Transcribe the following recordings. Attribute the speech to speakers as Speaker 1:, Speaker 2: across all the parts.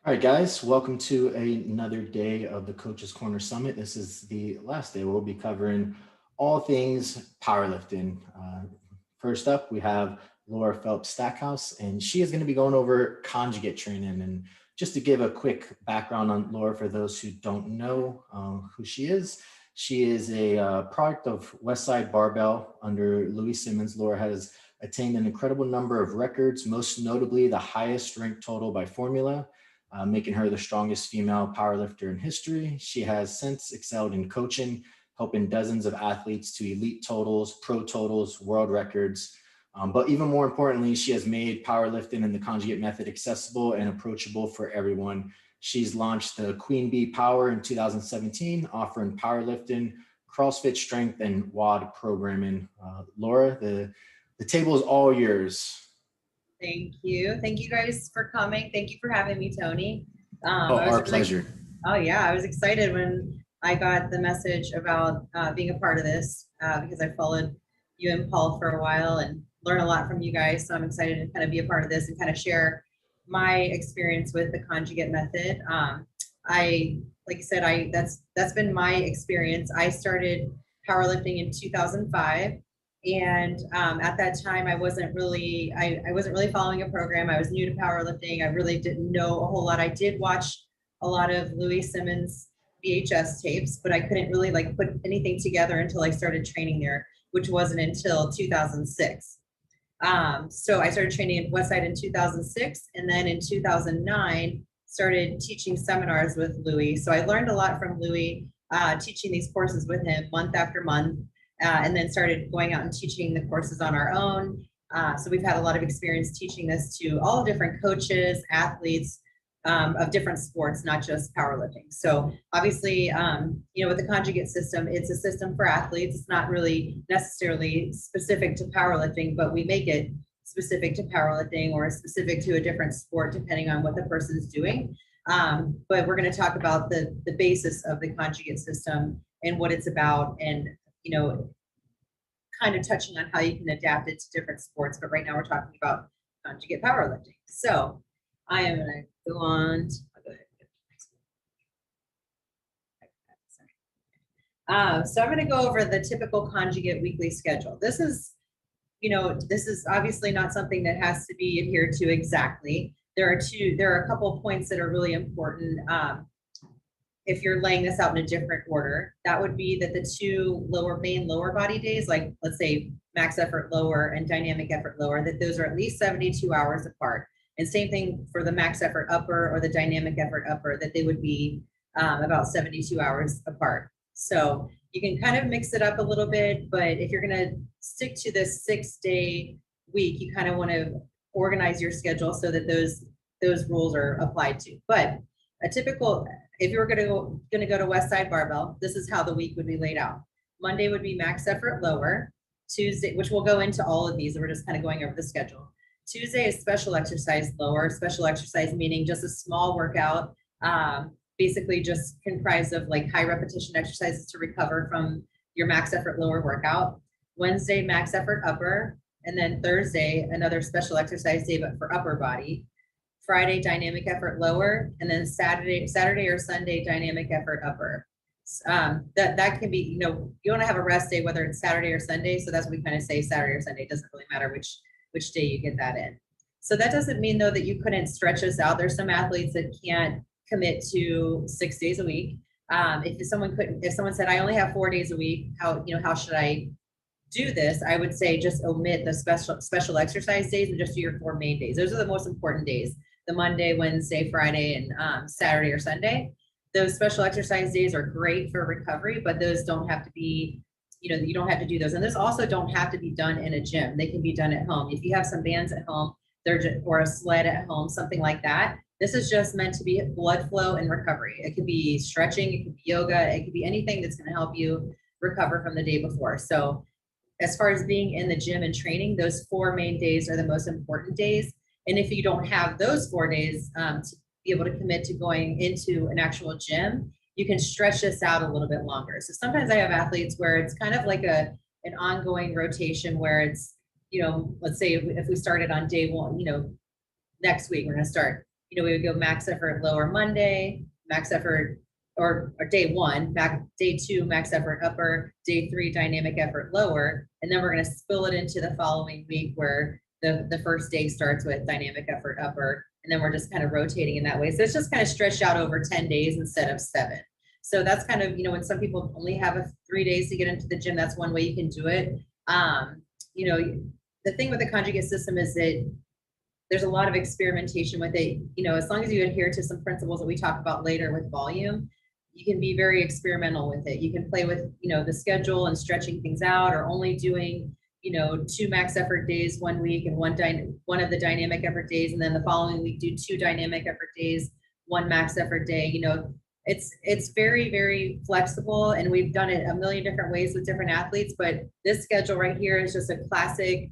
Speaker 1: All right, guys, welcome to another day of the Coach's Corner Summit. This is the last day. We'll be covering all things powerlifting. First up, we have Laura Phelps-Stackhouse, and she is going to be going over conjugate training. And just to give a quick background on Laura for those who don't know who she is a product of Westside Barbell under Louis Simmons. Laura has attained an incredible number of records, most notably the highest ranked total by formula, making her the strongest female powerlifter in history. She has since excelled in coaching, helping dozens of athletes to elite totals, pro totals, world records. But even more importantly, she has made powerlifting and the conjugate method accessible and approachable for everyone. She's launched the Queen Bee Power in 2017, offering powerlifting, CrossFit strength, and WOD programming. Laura, the table is all yours.
Speaker 2: Thank you. Thank you guys for coming. Thank you for having me, Tony.
Speaker 1: Our pleasure.
Speaker 2: Oh yeah, I was excited when I got the message about being a part of this because I followed you and Paul for a while and learned a lot from you guys. So I'm excited to kind of be a part of this and kind of share my experience with the conjugate method. Like I said, that's been my experience. I started powerlifting in 2005. And at that time, I wasn't really following a program. I was new to powerlifting. I really didn't know a whole lot. I did watch a lot of Louis Simmons VHS tapes, but I couldn't really put anything together until I started training there, which wasn't until 2006. So I started training at Westside in 2006, and then in 2009 started teaching seminars with Louis. So I learned a lot from Louis, teaching these courses with him month after month. And then started going out and teaching the courses on our own. So we've had a lot of experience teaching this to all different coaches, athletes of different sports, not just powerlifting. So obviously, with the conjugate system, it's a system for athletes. It's not really necessarily specific to powerlifting, but we make it specific to powerlifting or specific to a different sport, depending on what the person's doing. But we're going to talk about the basis of the conjugate system and what it's about, and kind of touching on how you can adapt it to different sports. But right now we're talking about conjugate powerlifting. So I am going to go on. So I'm going to go over the typical conjugate weekly schedule. This is obviously not something that has to be adhered to exactly. There are a couple of points that are really important. If you're laying this out in a different order, that would be that the two main lower body days, like let's say max effort lower and dynamic effort lower, that those are at least 72 hours apart. And same thing for the max effort upper or the dynamic effort upper, that they would be about 72 hours apart. So you can kind of mix it up a little bit, but if you're going to stick to this 6-day week, you kind of want to organize your schedule so that those rules are applied to. But a typical, if you were going to go to Westside Barbell, this is how the week would be laid out. Monday would be max effort lower. Tuesday, which we'll go into all of these, and we're just kind of going over the schedule. Tuesday is special exercise lower. Special exercise meaning just a small workout, basically just comprised of high repetition exercises to recover from your max effort lower workout. Wednesday, max effort upper. And then Thursday, another special exercise day, but for upper body. Friday, dynamic effort lower, and then Saturday or Sunday, dynamic effort upper. That can be, you want to have a rest day, whether it's Saturday or Sunday. So that's what we kind of say, Saturday or Sunday. It doesn't really matter which day you get that in. So that doesn't mean though that you couldn't stretch this out. There's some athletes that can't commit to 6 days a week. If someone said, I only have 4 days a week, how should I do this? I would say just omit the special exercise days and just do your 4 main days. Those are the most important days. The Monday, Wednesday, Friday, and Saturday or Sunday. Those special exercise days are great for recovery, but those don't have to be, you don't have to do those. And those also don't have to be done in a gym. They can be done at home. If you have some bands at home, or a sled at home, something like that. This is just meant to be blood flow and recovery. It could be stretching, it could be yoga, it could be anything that's going to help you recover from the day before. So as far as being in the gym and training, those 4 main days are the most important days. And if you don't have those 4 days to be able to commit to going into an actual gym, you can stretch this out a little bit longer. So sometimes I have athletes where it's kind of like an ongoing rotation where it's, let's say if we started on day 1, next week we're going to start we would go max effort lower Monday, max effort or day one, day two, max effort upper, day three, dynamic effort lower. And then we're going to spill it into the following week where the first day starts with dynamic effort upper. And then we're just kind of rotating in that way. So it's just kind of stretched out over 10 days instead of 7. So that's kind of, when some people only have 3 days to get into the gym, that's one way you can do it. The thing with the conjugate system is that there's a lot of experimentation with it. As long as you adhere to some principles that we talk about later with volume, you can be very experimental with it. You can play with, the schedule and stretching things out, or only doing, 2 max effort days one week and one of the dynamic effort days. And then the following week, do 2 dynamic effort days, 1 max effort day. It's very, very flexible, and we've done it a million different ways with different athletes, but this schedule right here is just a classic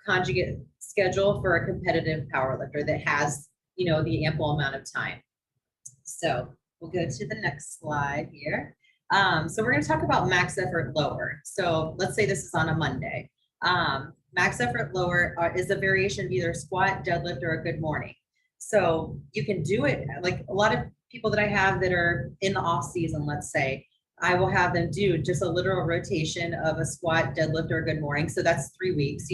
Speaker 2: conjugate schedule for a competitive powerlifter that has, the ample amount of time. So we'll go to the next slide here. So we're going to talk about max effort lower. So let's say this is on a Monday. Max effort lower is a variation of either squat, deadlift, or a good morning. So you can do it like a lot of people that I have that are in the off season, let's say, I will have them do just a literal rotation of a squat, deadlift, or a good morning. So that's 3 weeks,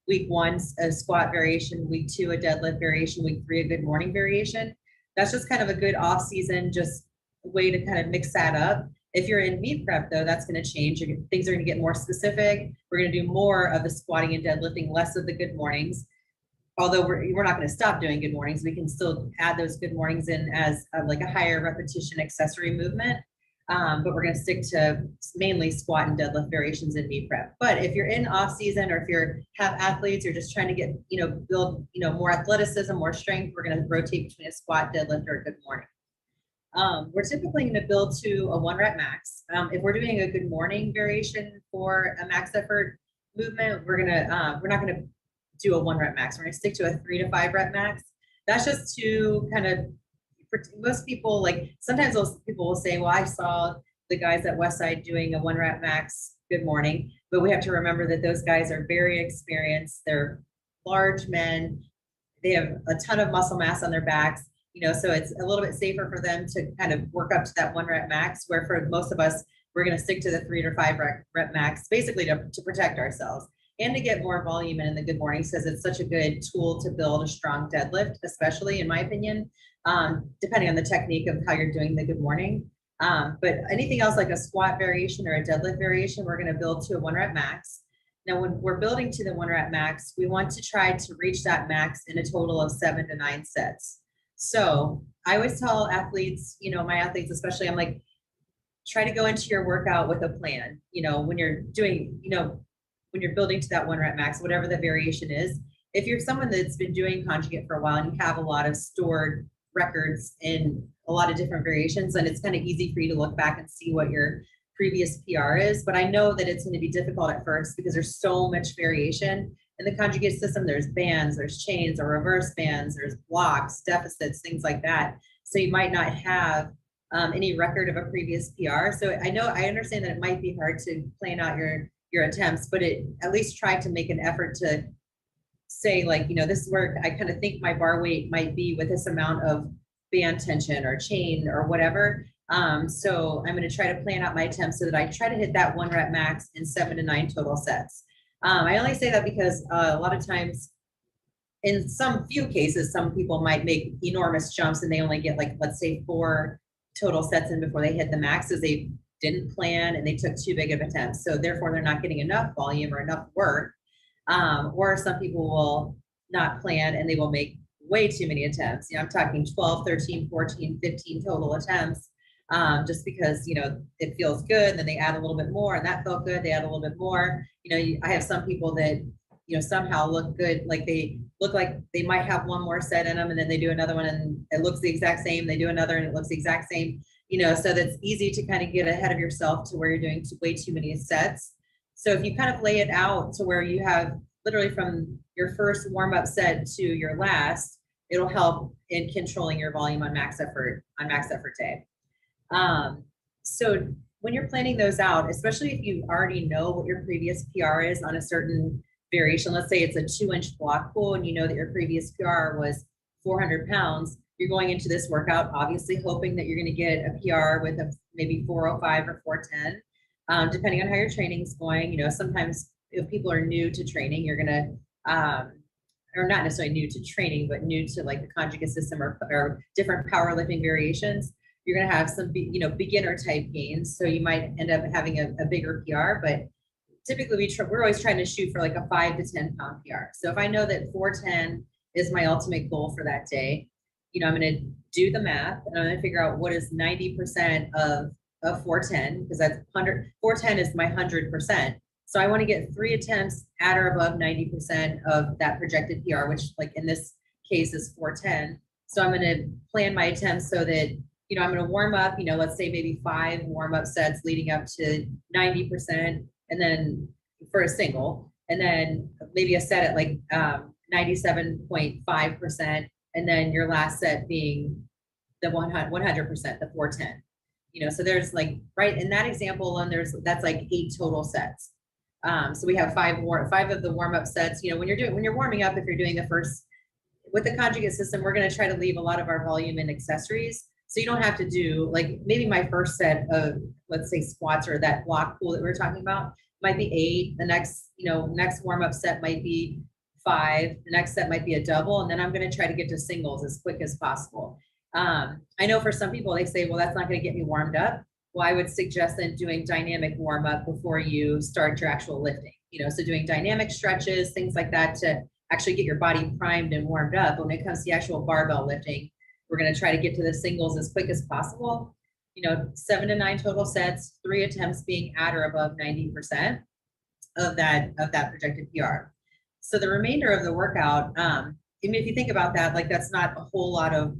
Speaker 2: week 1, a squat variation, week 2, a deadlift variation, week 3, a good morning variation. That's just kind of a good off season, just a way to kind of mix that up. If you're in meet prep though, that's going to change. Things are going to get more specific. We're going to do more of the squatting and deadlifting, less of the good mornings. Although we're not going to stop doing good mornings, we can still add those good mornings in as like a higher repetition accessory movement. But we're going to stick to mainly squat and deadlift variations in meet prep. But if you're in off season, or if you have athletes, you're just trying to get, build, more athleticism, more strength, we're going to rotate between a squat, deadlift, or a good morning. We're typically going to build to a 1 rep max. If we're doing a good morning variation for a max effort movement, we're not going to do a 1 rep max. We're going to stick to a 3 to 5 rep max. That's just to kind of, most people, like sometimes those people will say, well, I saw the guys at Westside doing a 1 rep max good morning, but we have to remember that those guys are very experienced. They're large men. They have a ton of muscle mass on their backs, so it's a little bit safer for them to kind of work up to that 1 rep max, where for most of us, we're going to stick to the 3 to 5 rep max, basically to protect ourselves and to get more volume in the good mornings, because it's such a good tool to build a strong deadlift, especially in my opinion, depending on the technique of how you're doing the good morning. But anything else like a squat variation or a deadlift variation, we're going to build to a 1 rep max. Now, when we're building to the 1 rep max, we want to try to reach that max in a total of 7 to 9 sets. So I always tell athletes, my athletes especially, I'm like, try to go into your workout with a plan. When you're doing, when you're building to that 1 rep max, whatever the variation is. If you're someone that's been doing conjugate for a while and you have a lot of stored records in a lot of different variations, then it's kind of easy for you to look back and see what your previous PR is. But I know that it's going to be difficult at first because there's so much variation in the conjugate system. There's bands, there's chains or reverse bands, there's blocks, deficits, things like that. So you might not have any record of a previous PR. So I understand that it might be hard to plan out your attempts, but at least try to make an effort to say, like, this is where I kind of think my bar weight might be with this amount of band tension or chain or whatever. So I'm going to try to plan out my attempts so that I try to hit that 1 rep max in 7 to 9 total sets. I only say that because a lot of times, in some few cases, some people might make enormous jumps and they only get, like, let's say 4 total sets in before they hit the max, as they didn't plan and they took too big of attempts. So therefore they're not getting enough volume or enough work. Or some people will not plan and they will make way too many attempts. I'm talking 12, 13, 14, 15 total attempts, just because, it feels good. And then they add a little bit more and that felt good. They add a little bit more. I have some people that, somehow look good. Like they look like they might have one more set in them and then they do another one and it looks the exact same. They do another and it looks the exact same, so that's easy to kind of get ahead of yourself to where you're doing way too many sets. So if you kind of lay it out to where you have literally from your first warm-up set to your last, it'll help in controlling your volume on max effort day. So when you're planning those out, especially if you already know what your previous PR is on a certain variation, let's say it's a 2-inch block pull and you know that your previous PR was 400 pounds, you're going into this workout, obviously hoping that you're going to get a PR with a maybe 405 or 410, depending on how your training's going. You know, sometimes if people are new to training, you're going to, or not necessarily new to training, but new to like the conjugate system or different powerlifting variations, you're going to have some, you know, beginner type gains. So you might end up having a bigger PR, but typically we're always trying to shoot for like a 5 to 10 pound PR. So if I know that 410 is my ultimate goal for that day, you know, I'm going to do the math and I'm going to figure out what is 90% of 410, because that's 410 is my 100%. So I want to get 3 attempts at or above 90% of that projected PR, which like in this case is 410. So I'm going to plan my attempts so that, you know, I'm going to warm up, you know, let's say maybe 5 warm-up sets leading up to 90%, and then for a single, and then maybe a set at like 97.5%, and then your last set being the 100%, the 410. You know, so there's like, right in that example alone, that's like 8 total sets. So we have 5 of the warm-up sets. You know, when you're warming up, if you're doing the first, with the conjugate system, we're going to try to leave a lot of our volume in accessories. So you don't have to do like maybe my first set of, let's say, squats or that block pull that we were talking about might be 8. The next, you know, next warm-up set might be 5. The next set might be a double. And then I'm going to try to get to singles as quick as possible. I know for some people, they say, well, that's not going to get me warmed up. Well, I would suggest then doing dynamic warm up before you start your actual lifting, you know, so doing dynamic stretches, things like that to actually get your body primed and warmed up. When it comes to the actual barbell lifting, we're going to try to get to the singles as quick as possible. You know, 7 to 9 total sets, 3 attempts being at or above 90% of that projected PR. So the remainder of the workout, I mean, if you think about that, like that's not a whole lot of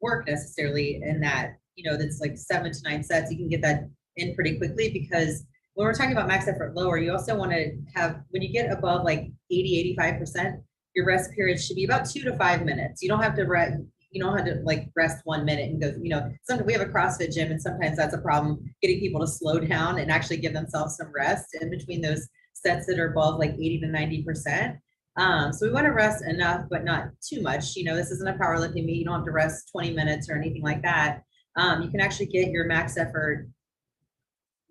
Speaker 2: work necessarily in that, you know, that's like 7 to 9 sets. You can get that in pretty quickly, because when we're talking about max effort lower, you also want to have, when you get above like 80, 85%, your rest period should be about 2 to 5 minutes. You don't have to like rest 1 minute and go, you know, sometimes we have a CrossFit gym and sometimes that's a problem getting people to slow down and actually give themselves some rest in between those sets that are above like 80 to 90%. So we want to rest enough, but not too much. You know, this isn't a powerlifting meet. You don't have to rest 20 minutes or anything like that. You can actually get your max effort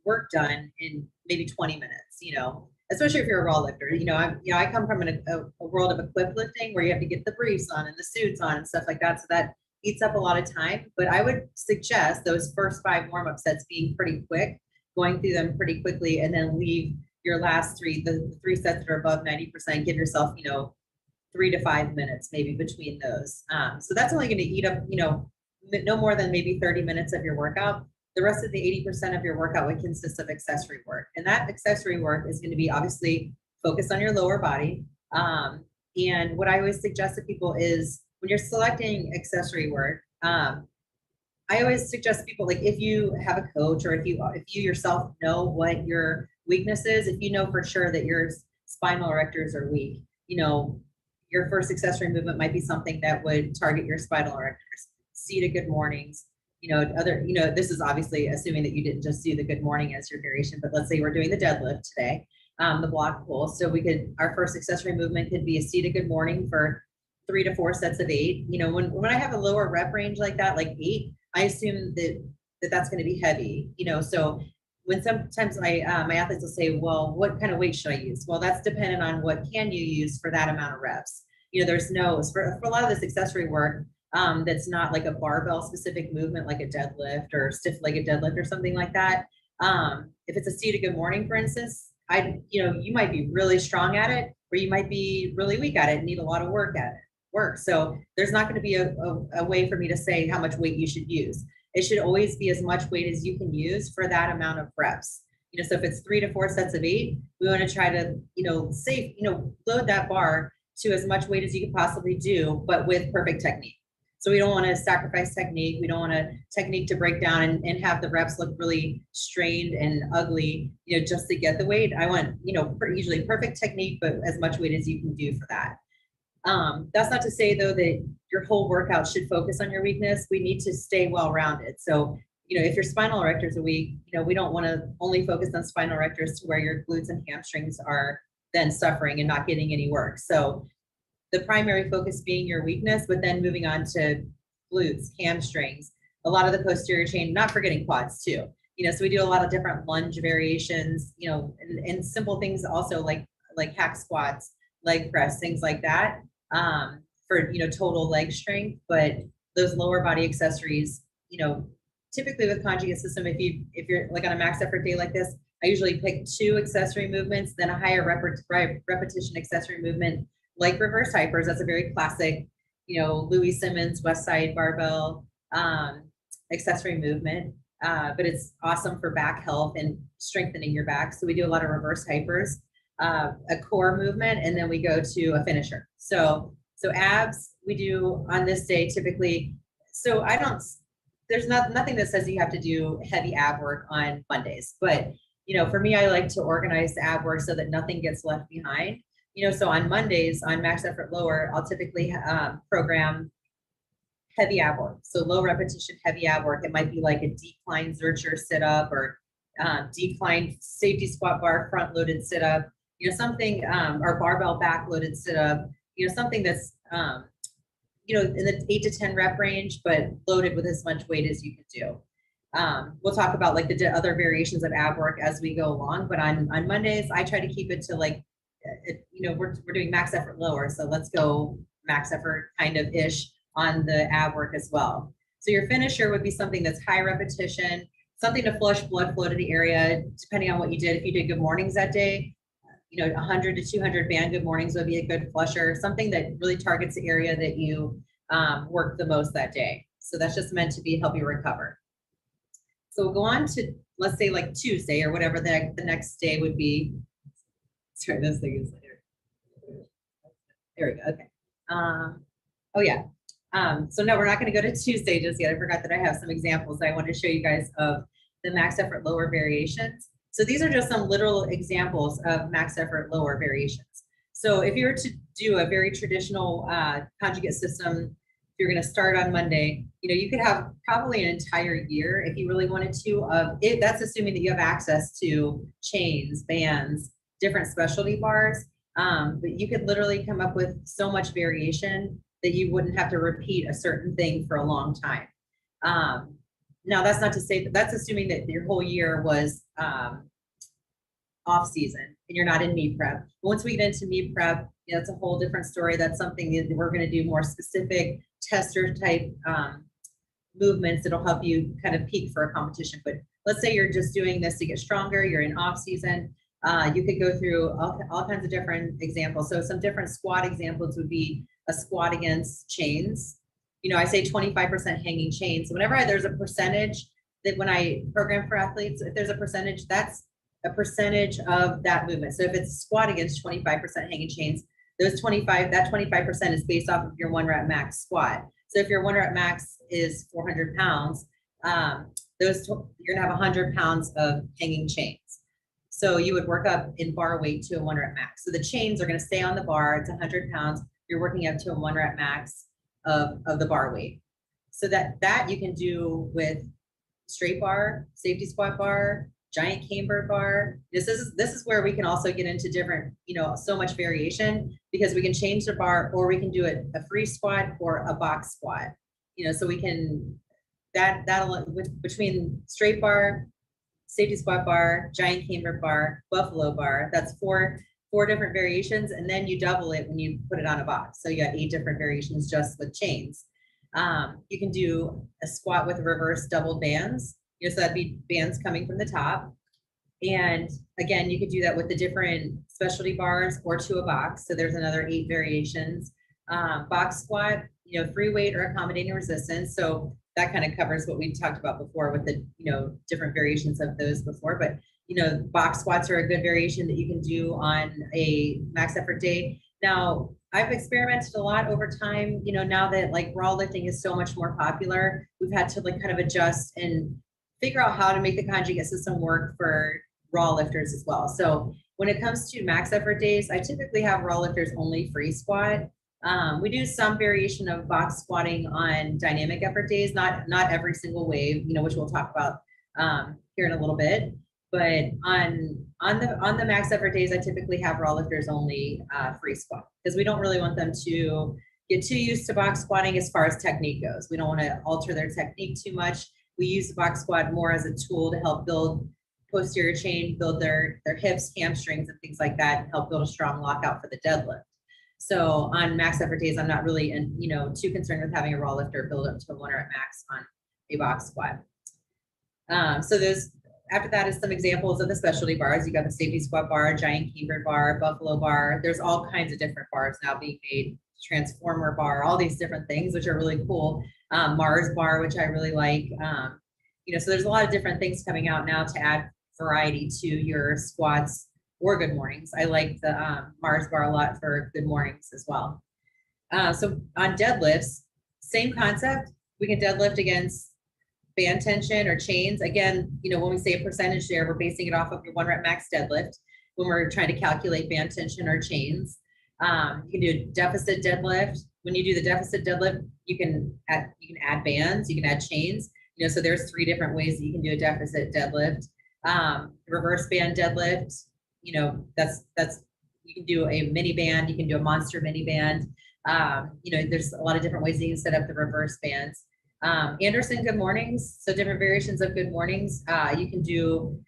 Speaker 2: work done in maybe 20 minutes, you know, especially if you're a raw lifter. You know, I come from a world of equipped lifting where you have to get the briefs on and the suits on and stuff like that. So that eats up a lot of time, but I would suggest those first 5 warm-up sets being pretty quick, going through them pretty quickly, and then leave your last 3, the 3 sets that are above 90%, give yourself, you know, 3 to 5 minutes maybe between those. So that's only going to eat up, you know, no more than maybe 30 minutes of your workout. The rest of the 80% of your workout would consist of accessory work. And that accessory work is going to be obviously focused on your lower body. And what I always suggest to people is when you're selecting accessory work, I always suggest people, like if you have a coach or if you yourself know what your weakness is, if you know for sure that your spinal erectors are weak, you know, your first accessory movement might be something that would target your spinal erectors. Seated good mornings, you know, this is obviously assuming that you didn't just do the good morning as your variation, but let's say we're doing the deadlift today, the block pull. So our first accessory movement could be a seated good morning for 3 to 4 sets of 8. You know, when I have a lower rep range like that, like 8, I assume that's going to be heavy, you know, so when sometimes my athletes will say, well, what kind of weight should I use? Well, that's dependent on what can you use for that amount of reps. You know, for a lot of this accessory work, that's not like a barbell specific movement, like a deadlift or stiff-legged deadlift or something like that. If it's a seated good morning, for instance, you might be really strong at it, or you might be really weak at it and need a lot of work at it. So there's not going to be a way for me to say how much weight you should use. It should always be as much weight as you can use for that amount of reps. You know, so if it's 3 to 4 sets of 8, we want to try to, load that bar to as much weight as you could possibly do, but with perfect technique. So we don't want to sacrifice technique. We don't want a technique to break down and have the reps look really strained and ugly, you know, just to get the weight. I want, usually perfect technique, but as much weight as you can do for that. That's not to say though that your whole workout should focus on your weakness. We need to stay well-rounded. So, if your spinal erectors are weak, we don't want to only focus on spinal erectors to where your glutes and hamstrings are then suffering and not getting any work. So the primary focus being your weakness, but then moving on to glutes, hamstrings, a lot of the posterior chain, not forgetting quads too. So we do a lot of different lunge variations, and simple things also like hack squats, leg press, things like that, for, total leg strength. But those lower body accessories, typically with conjugate system, if you're like on a max effort day like this, I usually pick 2 accessory movements, then a higher repetition accessory movement, like reverse hypers. That's a very classic, Louis Simmons, West Side barbell, accessory movement. But it's awesome for back health and strengthening your back. So we do a lot of reverse hypers, a core movement, and then we go to a finisher. So abs we do on this day typically. So there's nothing that says you have to do heavy ab work on Mondays, but for me, I like to organize the ab work so that nothing gets left behind. So on Mondays on max effort lower, I'll typically program heavy ab work. So low repetition, heavy ab work. It might be like a decline Zercher sit up, or decline safety squat bar front loaded sit up, something, or barbell back loaded sit up, something that's, in the 8 to 10 rep range, but loaded with as much weight as you can do. We'll talk about like the other variations of ab work as we go along, but on Mondays, I try to keep it to like, we're doing max effort lower. So let's go max effort kind of ish on the ab work as well. So your finisher would be something that's high repetition, something to flush blood flow to the area, depending on what you did. If you did good mornings that day, 100 to 200 band good mornings would be a good flusher, something that really targets the area that you work the most that day. So that's just meant to help you recover. So we'll go on to, let's say like Tuesday or whatever the next day would be. Sorry, this thing is later. There we go. Okay. Oh yeah. So no, we're not going to go to Tuesday just yet. I forgot that I have some examples I want to show you guys of the max effort lower variations. So these are just some literal examples of max effort lower variations. So if you were to do a very traditional conjugate system, if you're going to start on Monday, you could have probably an entire year if you really wanted to. That's assuming that you have access to chains, bands, different specialty bars. But you could literally come up with so much variation that you wouldn't have to repeat a certain thing for a long time. Now, that's not to say that that's assuming that your whole year was off season and you're not in meet prep. Once we get into meet prep, it's a whole different story. That's something that we're going to do more specific tester type movements that'll help you kind of peak for a competition. But let's say you're just doing this to get stronger, you're in off season. You could go through all kinds of different examples. So some different squat examples would be a squat against chains. I say 25% hanging chains. So whenever there's a percentage that when I program for athletes, if there's a percentage, that's a percentage of that movement. So if it's squat against 25% hanging chains, that 25% is based off of your 1 rep max squat. So if your 1 rep max is 400 pounds, you're gonna have 100 pounds of hanging chains. So you would work up in bar weight to a 1 rep max. So the chains are gonna stay on the bar, it's 100 pounds, you're working up to a 1 rep max of the bar weight. So that you can do with straight bar, safety squat bar, giant camber bar. This is where we can also get into different, so much variation, because we can change the bar, or we can do it a free squat or a box squat. So we can between straight bar, safety squat bar, giant camber bar, buffalo bar. That's four different variations, and then you double it when you put it on a box. So you got 8 different variations just with chains. You can do a squat with reverse doubled bands. So that'd be bands coming from the top. And again, you could do that with the different specialty bars or to a box. So there's another 8 variations. Box squat, free weight or accommodating resistance. So that kind of covers what we talked about before with the, different variations of those before. But, box squats are a good variation that you can do on a max effort day. Now, I've experimented a lot over time, now that like raw lifting is so much more popular, we've had to like kind of adjust and figure out how to make the conjugate system work for raw lifters as well. So when it comes to max effort days, I typically have raw lifters only free squat. We do some variation of box squatting on dynamic effort days, not every single wave, which we'll talk about here in a little bit. But on on the max effort days, I typically have raw lifters only free squat, because we don't really want them to get too used to box squatting as far as technique goes. We don't want to alter their technique too much. We use the box squat more as a tool to help build posterior chain, build their hips, hamstrings, and things like that, and help build a strong lockout for the deadlift. So on max effort days, I'm not really too concerned with having a raw lifter build up to a 1 rep max on a box squat. So after that is some examples of the specialty bars. You got the safety squat bar, giant cambered bar, buffalo bar. There's all kinds of different bars now being made. Transformer bar, all these different things, which are really cool. Mars bar, which I really like. So there's a lot of different things coming out now to add variety to your squats or good mornings. I like the Mars bar a lot for good mornings as well. So on deadlifts, same concept. We can deadlift against band tension or chains. Again, when we say a percentage there, we're basing it off of your 1 rep max deadlift when we're trying to calculate band tension or chains. You can do a deficit deadlift. When you do the deficit deadlift, you can add bands, you can add chains. So there's 3 different ways that you can do a deficit deadlift. Reverse band deadlift, that's you can do a mini band, you can do a monster mini band. There's a lot of different ways that you can set up the reverse bands. Anderson good mornings, so different variations of good mornings. You can do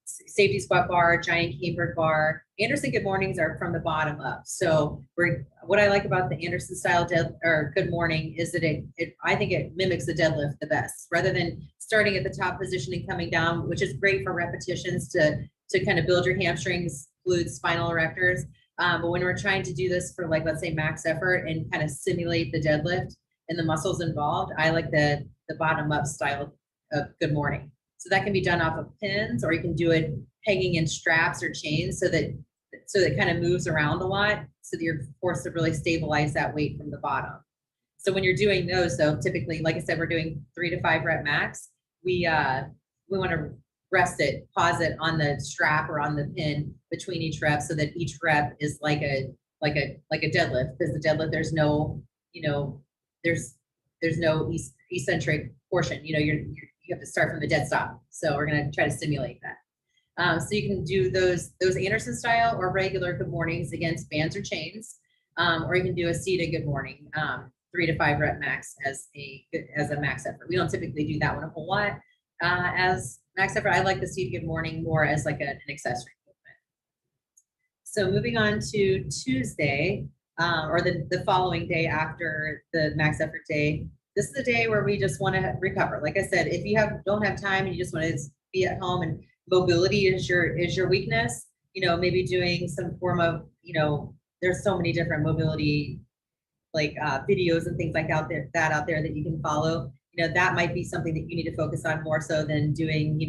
Speaker 2: safety squat bar, giant cambered bar. Anderson good mornings are from the bottom up. So what I like about the Anderson style good morning is that I think it mimics the deadlift the best, rather than starting at the top position and coming down, which is great for repetitions to kind of build your hamstrings, glutes, spinal erectors. But when we're trying to do this for, like, let's say max effort and kind of simulate the deadlift and the muscles involved, I like the bottom up style of good morning. So that can be done off of pins, or you can do it hanging in straps or chains so that it kind of moves around a lot, so that you're forced to really stabilize that weight from the bottom. So when you're doing those, though, typically, like I said, we're doing 3 to 5 rep max. We want to pause it on the strap or on the pin between each rep, so that each rep is like a deadlift, because the deadlift, there's no eccentric portion. You have to start from the dead stop. So we're going to try to simulate that. So you can do those Anderson style or regular good mornings against bands or chains, or you can do a seated good morning, 3 to 5 rep max as a max effort. We don't typically do that one a whole lot as max effort. I like the seated good morning more as like an accessory movement. So moving on to Tuesday, or the following day after the max effort day. This is the day where we just want to recover. Like I said, if you don't have time and you just want to be at home and mobility is your weakness, maybe doing some form of, there's so many different mobility videos and things like out there that you can follow. That might be something that you need to focus on more so than doing,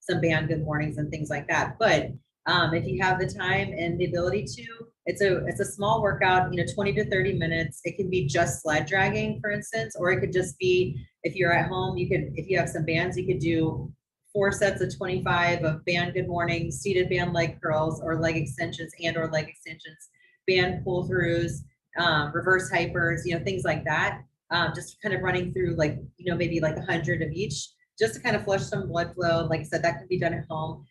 Speaker 2: some band good mornings and things like that. But if you have the time and the ability to, it's a small workout, 20 to 30 minutes. It can be just sled dragging, for instance, or it could just be, if you're at home, if you have some bands, you could do 4 sets of 25 of band good mornings, seated band leg curls or leg extensions or leg extensions, band pull throughs, reverse hypers, things like that. Just kind of running through maybe 100 of each, just to kind of flush some blood flow. Like I said, that can be done at home,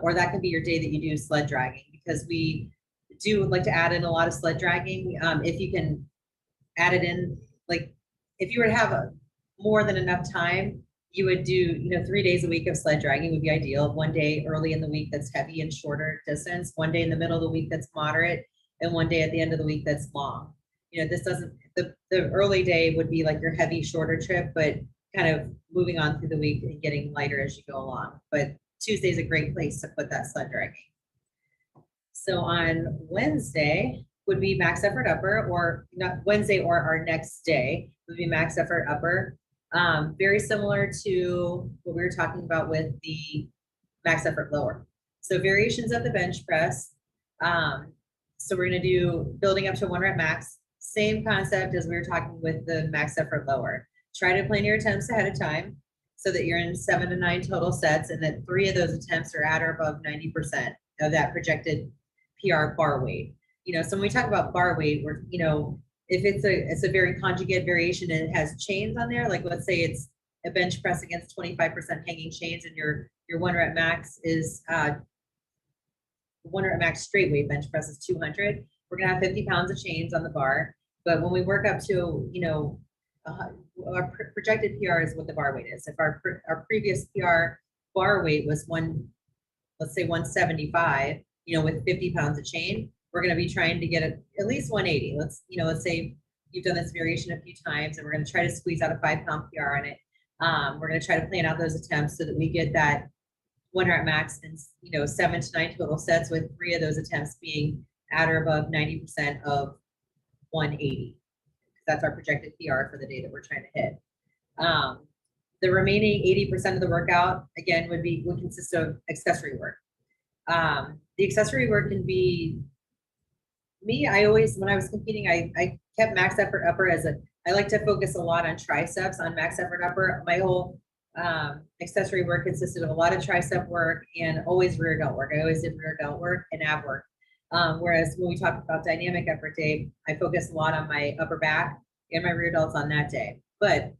Speaker 2: or that can be your day that you do sled dragging, because we do like to add in a lot of sled dragging. If you can add it in, if you were to have more than enough time, you would do, 3 days a week of sled dragging would be ideal. 1 day early in the week that's heavy and shorter distance, 1 day in the middle of the week that's moderate, and 1 day at the end of the week that's long. The early day would be like your heavy, shorter trip, but kind of moving on through the week and getting lighter as you go along. But Tuesday is a great place to put that sled dragging. So on Wednesday would be max effort upper, or not Wednesday, or our next day would be max effort upper. Very similar to what we were talking about with the max effort lower. So variations of the bench press. So we're going to do building up to 1 rep max. Same concept as we were talking with the max effort lower. Try to plan your attempts ahead of time so that you're in 7 to 9 total sets, and that 3 of those attempts are at or above 90% of that projected PR bar weight. So when we talk about bar weight, if it's a very conjugate variation and it has chains on there, like let's say it's a bench press against 25% hanging chains, and your 1 rep max is 1 rep max straight weight bench press is 200. We're gonna have 50 pounds of chains on the bar. But when we work up to, our projected PR is what the bar weight is. If our previous PR bar weight was let's say 175, with 50 pounds of chain, we're going to be trying to get at least 180. Let's say you've done this variation a few times, and we're going to try to squeeze out a 5-pound PR on it. We're going to try to plan out those attempts so that we get that 1 rep max in 7 to 9 total sets, with 3 of those attempts being at or above 90% of 180. That's our projected PR for the day that we're trying to hit. The remaining 80% of the workout, again, would consist of accessory work. The accessory work can be me. When I was competing, I kept max effort upper I like to focus a lot on triceps on max effort upper. My whole accessory work consisted of a lot of tricep work and always rear delt work. I always did rear delt work and ab work. Whereas when we talk about dynamic effort day, I focus a lot on my upper back and my rear delts on that day. But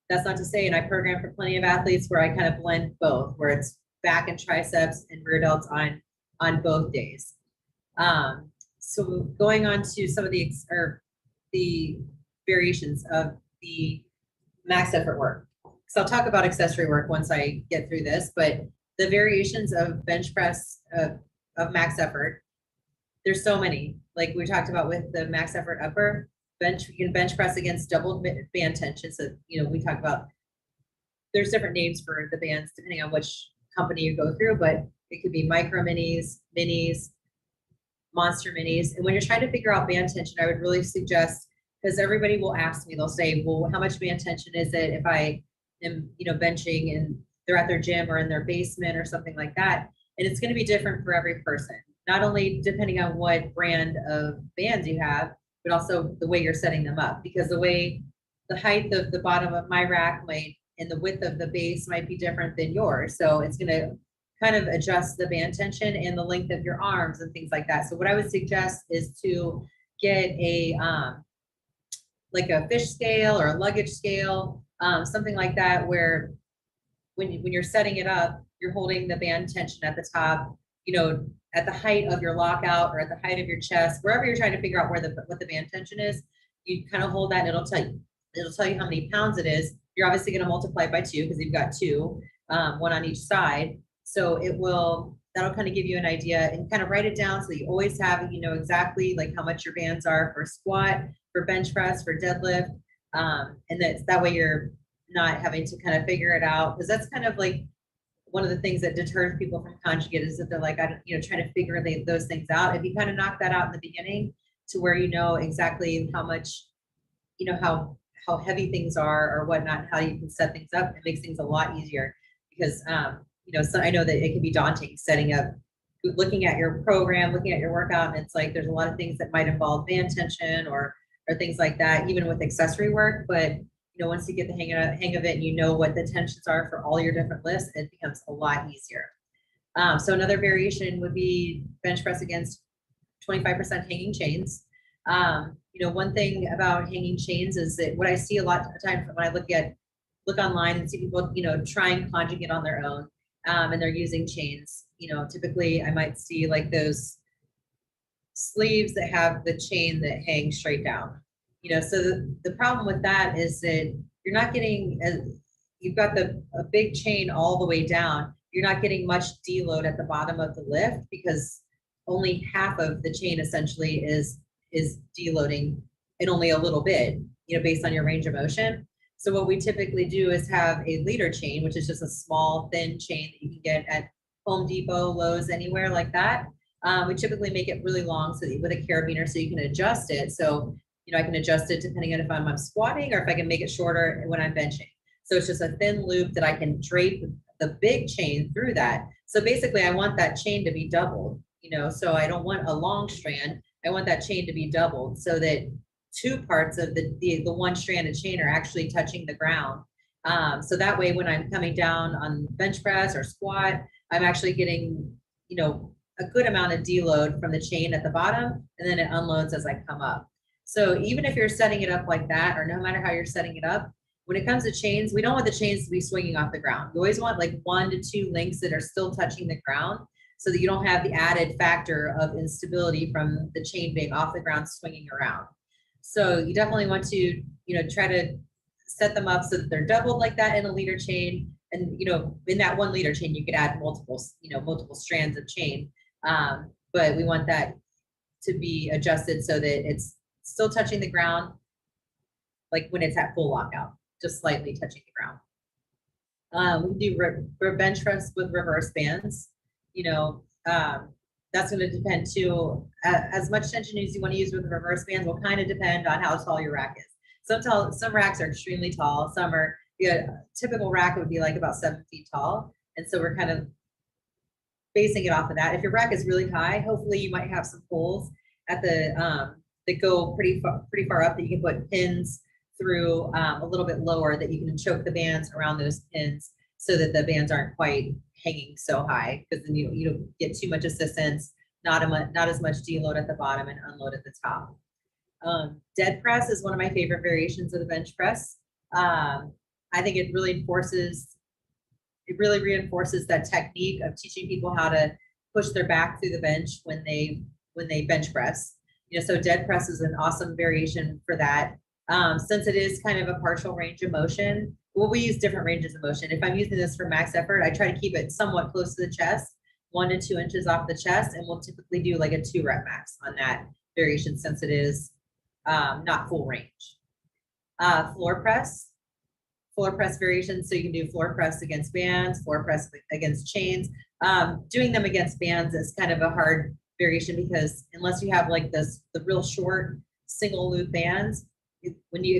Speaker 2: that's not to say, and I program for plenty of athletes where I kind of blend both, where it's back and triceps and rear delts on both days. So going on to some of the variations of the max effort work. So I'll talk about accessory work once I get through this, but the variations of bench press of max effort, there's so many. Like we talked about with the max effort upper, you can bench press against double band tension. So, we talk about, there's different names for the bands depending on which company you go through, but it could be micro minis, minis, monster minis. And when you're trying to figure out band tension, I would really suggest, because everybody will ask me, they'll say, well, how much band tension is it if I am, benching and they're at their gym or in their basement or something like that. And it's going to be different for every person, not only depending on what brand of bands you have, but also the way you're setting them up, because the height of the bottom of my rack and the width of the base might be different than yours. So it's going to kind of adjust the band tension and the length of your arms and things like that. So what I would suggest is to get like a fish scale or a luggage scale, something like that, where when you're setting it up, you're holding the band tension at the top, at the height of your lockout or at the height of your chest, wherever you're trying to figure out what the band tension is, you kind of hold that and it'll tell you how many pounds it is. You're obviously going to multiply by 2 because you've got 2, one on each side. So that'll kind of give you an idea, and kind of write it down so that you always have, exactly like how much your bands are for squat, for bench press, for deadlift. And that way you're not having to kind of figure it out, because that's kind of like one of the things that deters people from conjugate, is that they're like, trying to figure those things out. If you kind of knock that out in the beginning to where exactly how much, how heavy things are or whatnot, how you can set things up, it makes things a lot easier. Because so I know that it can be daunting setting up, looking at your program, looking at your workout, and it's like there's a lot of things that might involve band tension or things like that, even with accessory work. But once you get the hang of it and what the tensions are for all your different lifts, it becomes a lot easier. So another variation would be bench press against 25% hanging chains. One thing about hanging chains is that what I see a lot of the time when I look online and see people, trying conjugate on their own, and they're using chains. Typically I might see like those sleeves that have the chain that hangs straight down. So the problem with that is that you're not getting, you've got a big chain all the way down. You're not getting much deload at the bottom of the lift, because only half of the chain essentially is deloading, and only a little bit, based on your range of motion. So what we typically do is have a leader chain, which is just a small, thin chain that you can get at Home Depot, Lowe's, anywhere like that. We typically make it really long with a carabiner, so you can adjust it. So I can adjust it depending on if I'm squatting or if I can make it shorter when I'm benching. So it's just a thin loop that I can drape the big chain through that. So basically I want that chain to be doubled, so I don't want a long strand. I want that chain to be doubled so that 2 parts of the one stranded chain are actually touching the ground. So that way, when I'm coming down on bench press or squat, I'm actually getting, a good amount of deload from the chain at the bottom, and then it unloads as I come up. So even if you're setting it up like that, or no matter how you're setting it up, When it comes to chains, we don't want the chains to be swinging off the ground. You always want like 1 to 2 links that are still touching the ground so that you don't have the added factor of instability from the chain being off the ground swinging around. So you definitely want to, you know, try to set them up so that they're doubled like that in a leader chain. And, you know, in that 1 leader chain, you could add multiple, you know, multiple strands of chain. But we want that to be adjusted so that it's still touching the ground, like when it's at full lockout, just slightly touching the ground. We do bench press with reverse bands. You know, that's going to depend too. As much tension as you want to use with the reverse bands will kind of depend on how tall your rack is. Some racks are extremely tall. Some are, you know, a typical rack would be like about 7 feet tall. And so we're kind of basing it off of that. If your rack is really high, hopefully you might have some poles at the that go pretty far up that you can put pins through, a little bit lower that you can choke the bands around those pins so that the bands aren't quite hanging so high, because then you don't get too much assistance, not as much deload at the bottom and unload at the top. Dead press is one of my favorite variations of the bench press. I think it really reinforces that technique of teaching people how to push their back through the bench when they bench press. You know, so dead press is an awesome variation for that. Since it is kind of a partial range of motion, well, we use different ranges of motion. If I'm using this for max effort, I try to keep it somewhat close to the chest, 1 to 2 inches off the chest, and we'll typically do like a 2 rep max on that variation since it is not full range. Floor press variations. So you can do floor press against bands, floor press against chains. Doing them against bands is kind of a hard variation because unless you have like the real short single loop bands, if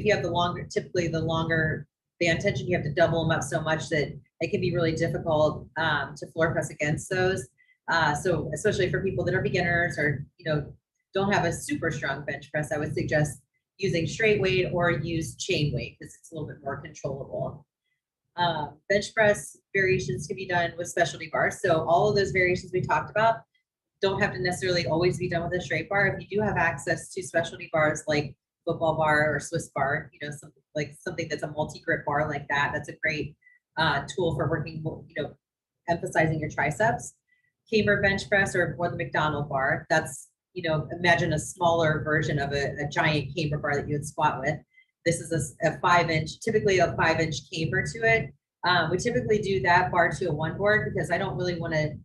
Speaker 2: you have typically the longer band tension, you have to double them up so much that it can be really difficult to floor press against those. So especially for people that are beginners or, you know, don't have a super strong bench press, I would suggest using straight weight or use chain weight because it's a little bit more controllable. Bench press variations can be done with specialty bars. So all of those variations we talked about don't have to necessarily always be done with a straight bar. If you do have access to specialty bars like football bar or Swiss bar, you know, something that's a multi-grip bar like that, that's a great tool for working, you know, emphasizing your triceps. Camber bench press or the McDonald bar, that's, you know, imagine a smaller version of a giant camber bar that you would squat with. This is a 5-inch, typically a 5-inch camber to it. We typically do that bar to a 1 board because I don't really want to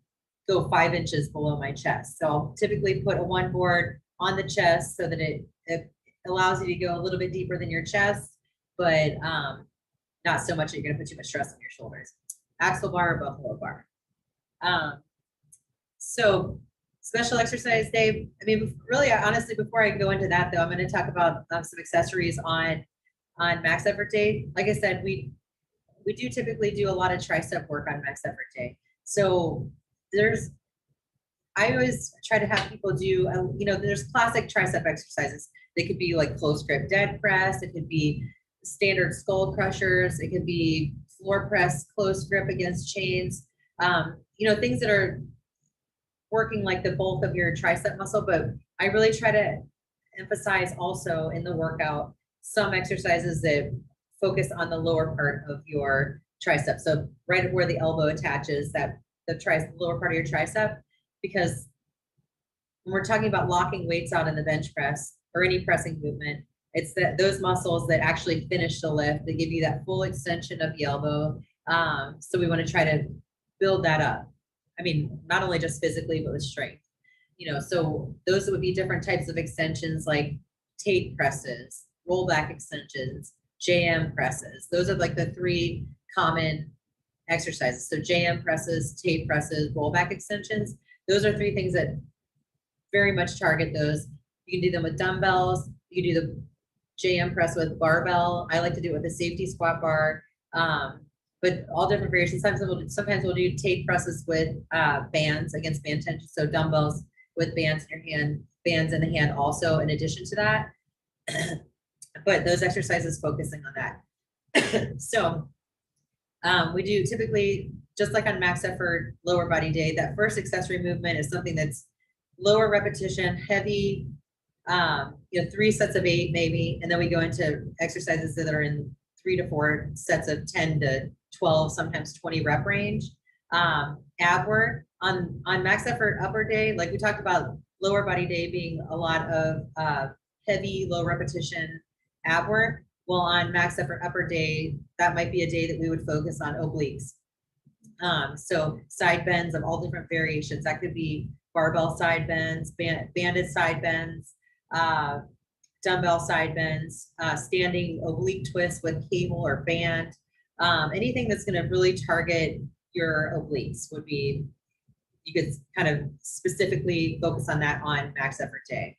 Speaker 2: go 5 inches below my chest. So I'll typically put a 1 board on the chest so that it allows you to go a little bit deeper than your chest, but not so much that you're going to put too much stress on your shoulders. Axle bar or buffalo bar. So special exercise day. I mean, really, honestly, before I go into that, though, I'm going to talk about some accessories on max effort day. Like I said, we do typically do a lot of tricep work on max effort day. So I always try to have people do, you know, there's classic tricep exercises. They could be like close grip dead press. It could be standard skull crushers. It could be floor press, close grip against chains. You know, things that are working like the bulk of your tricep muscle, but I really try to emphasize also in the workout some exercises that focus on the lower part of your tricep. So right where the elbow attaches, that the lower part of your tricep, because when we're talking about locking weights out in the bench press or any pressing movement, it's those muscles that actually finish the lift, they give you that full extension of the elbow. So we want to try to build that up. I mean, not only just physically, but with strength. You know, so those would be different types of extensions like Tate presses, rollback extensions, JM presses. Those are like the 3 common exercises. So JM presses, Tate presses, rollback extensions. Those are 3 things that very much target those. You can do them with dumbbells. You can do the JM press with barbell. I like to do it with a safety squat bar. But all different variations. Sometimes we'll do Tate presses with bands against band tension. So dumbbells with bands in your hand, bands in the hand also in addition to that. But those exercises focusing on that. So we do typically, just like on max effort lower body day, that first accessory movement is something that's lower repetition, heavy, you know, 3 sets of 8 maybe. And then we go into exercises that are in 3 to 4 sets of 10 to 12, sometimes 20 rep range. Ab work on max effort upper day, like we talked about lower body day being a lot of heavy, low repetition ab work. Well, on max effort upper day, that might be a day that we would focus on obliques. So side bends of all different variations. That could be barbell side bends, banded side bends, dumbbell side bends, standing oblique twists with cable or band. Anything that's going to really target your obliques would be, you could kind of specifically focus on that on max effort day.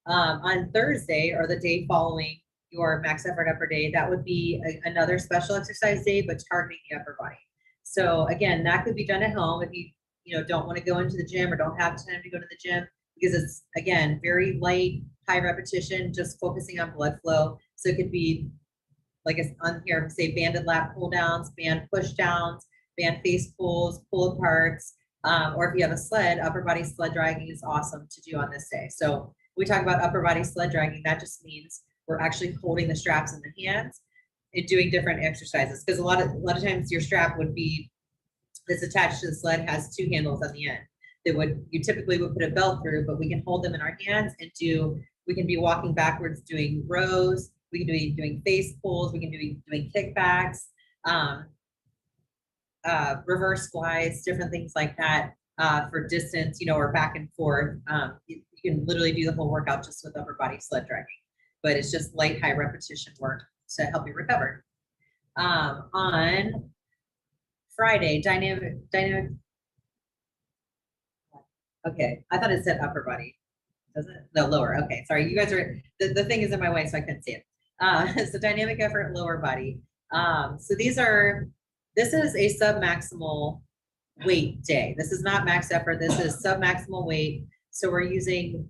Speaker 2: On Thursday, or the day following your max effort upper day, that would be another special exercise day, but targeting the upper body. So again, that could be done at home if you don't want to go into the gym or don't have time to go to the gym, because it's, again, very light, high repetition, just focusing on blood flow. So it could be, like it's on here, say banded lat pull downs, band push downs, band face pulls, pull aparts, or if you have a sled, upper body sled dragging is awesome to do on this day. So we talk about upper body sled dragging, that just means we're actually holding the straps in the hands and doing different exercises. Because a lot of times your strap would be, that's attached to the sled, has 2 handles on the end. You typically would put a belt through, but we can hold them in our hands and we can be walking backwards doing rows, we can be doing face pulls, we can be doing kickbacks, reverse flies, different things like that for distance, or back and forth. You can literally do the whole workout just with upper body sled dragging, but it's just light, high repetition work to help you recover. On Friday, dynamic. Okay, I thought it said upper body. Does it? No, lower. Okay, sorry. You guys are, the thing is in my way, so I couldn't see it. So dynamic effort, lower body. So this is a sub-maximal weight day. This is not max effort. This is sub-maximal weight. So we're using,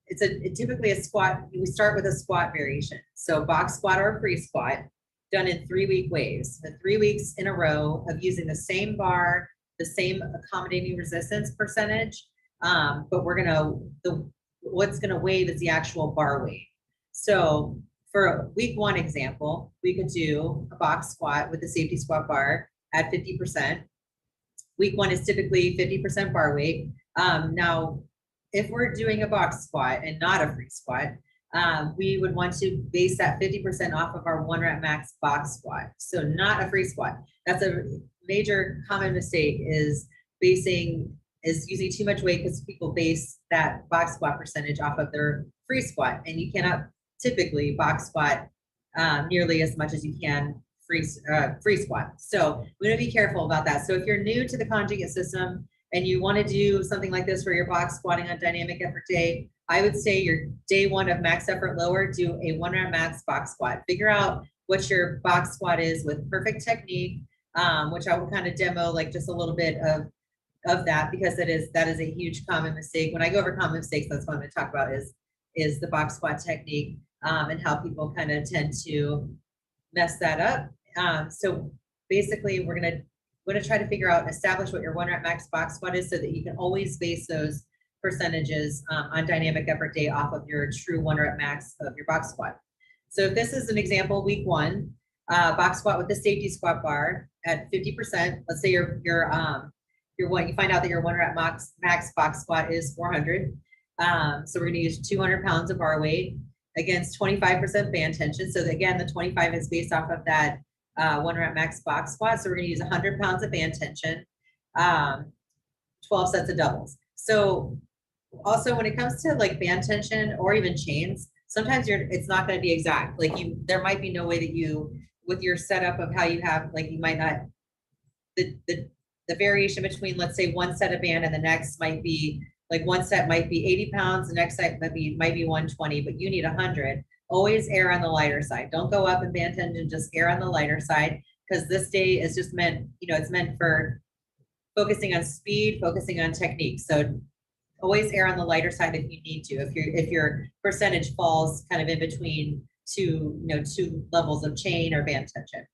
Speaker 2: it's typically a squat. We start with a squat variation. So box squat or free squat done in 3-week waves. The 3 weeks in a row of using the same bar, the same accommodating resistance percentage. But what's gonna wave is the actual bar weight. So for week 1 example, we could do a box squat with the safety squat bar at 50%. Week 1 is typically 50% bar weight. Now, if we're doing a box squat and not a free squat, we would want to base that 50% off of our 1 rep max box squat. So not a free squat. That's a major common mistake, is using too much weight, because people base that box squat percentage off of their free squat, and you cannot typically box squat nearly as much as you can free squat. So we're going to be careful about that. So if you're new to the conjugate system and you want to do something like this for your box squatting on dynamic effort day, I would say your day 1 of max effort lower, do a 1 rep max box squat. Figure out what your box squat is with perfect technique, which I will kind of demo like just a little bit of that, because that is a huge common mistake. When I go over common mistakes, that's what I'm going to talk about is the box squat technique, and how people kind of tend to mess that up. So basically we're going to try to figure out and establish what your 1 rep max box squat is, so that you can always base those percentages on dynamic effort day off of your true 1 rep max of your box squat. So if this is an example, week 1, box squat with the safety squat bar at 50%. Let's say you find out that your 1 rep max box squat is 400. So we're going to use 200 pounds of bar weight against 25% band tension. So again, the 25 is based off of that 1 rep max box squat. So we're going to use 100 pounds of band tension, 12 sets of doubles. So also when it comes to like band tension or even chains, sometimes it's not going to be exact. Like there might be no way that with your setup of how you have, like you might not, the variation between, let's say, 1 set of band and the next might be like, one set might be 80 pounds, the next set might be 120, but you need 100. Always err on the lighter side. Don't go up in band tension, just err on the lighter side, because this day is just meant, it's meant for focusing on speed, focusing on technique. So always err on the lighter side if you need to, if your percentage falls kind of in between two levels of chain or band tension.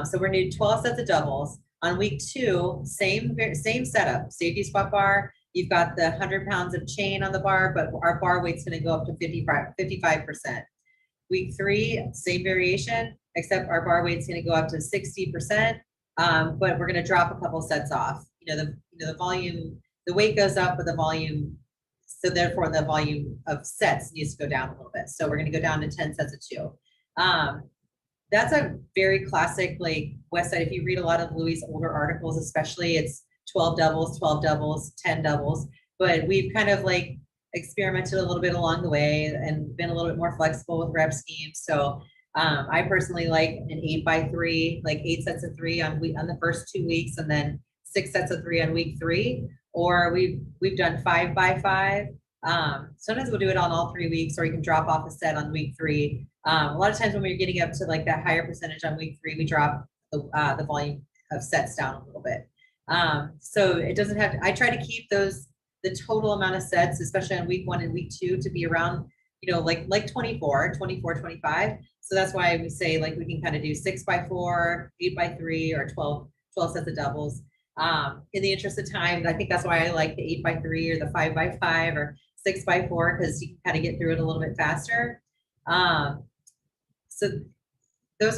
Speaker 2: So we're gonna do 12 sets of doubles. On week 2, same setup, safety squat bar. You've got the 100 pounds of chain on the bar, but our bar weight's going to go up to 55%. Week 3, same variation. except our bar weight's going to go up to 60%, but we're going to drop a couple sets off. The volume, the weight goes up, but the volume, so therefore the volume of sets needs to go down a little bit. So we're going to go down to 10 sets of 2. That's a very classic, like West Side. If you read a lot of Louis' older articles, especially, it's 12 doubles, 10 doubles. But we've kind of like experimented a little bit along the way and been a little bit more flexible with rep schemes. So I personally like an 8x3, like 8 sets of 3 on the first 2 weeks, and then 6 sets of 3 on week 3. Or we've done 5x5. Sometimes we'll do it on all 3 weeks, or you can drop off a set on week 3. A lot of times when we're getting up to like that higher percentage on week 3, we drop the volume of sets down a little bit. So it doesn't have to, I try to keep the total amount of sets, especially on week 1 and week 2, to be around, like 24, 25. So that's why we say like we can kind of do 6x4, 8x3, or 12 sets of doubles. In the interest of time, I think that's why I like the 8x3 or the 5x5 or 6x4, because you can kind of get through it a little bit faster. So that's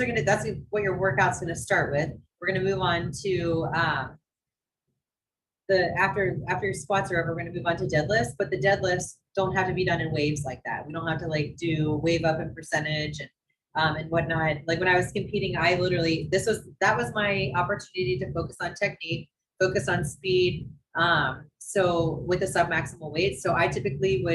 Speaker 2: what your workout's going to start with. We're going to move on to after your squats are over, we're going to move on to deadlifts, but the deadlifts don't have to be done in waves like that. We don't have to like do wave up in percentage and whatnot. Like when I was competing, I literally, that was my opportunity to focus on technique, focus on speed. So with the submaximal weight, so I typically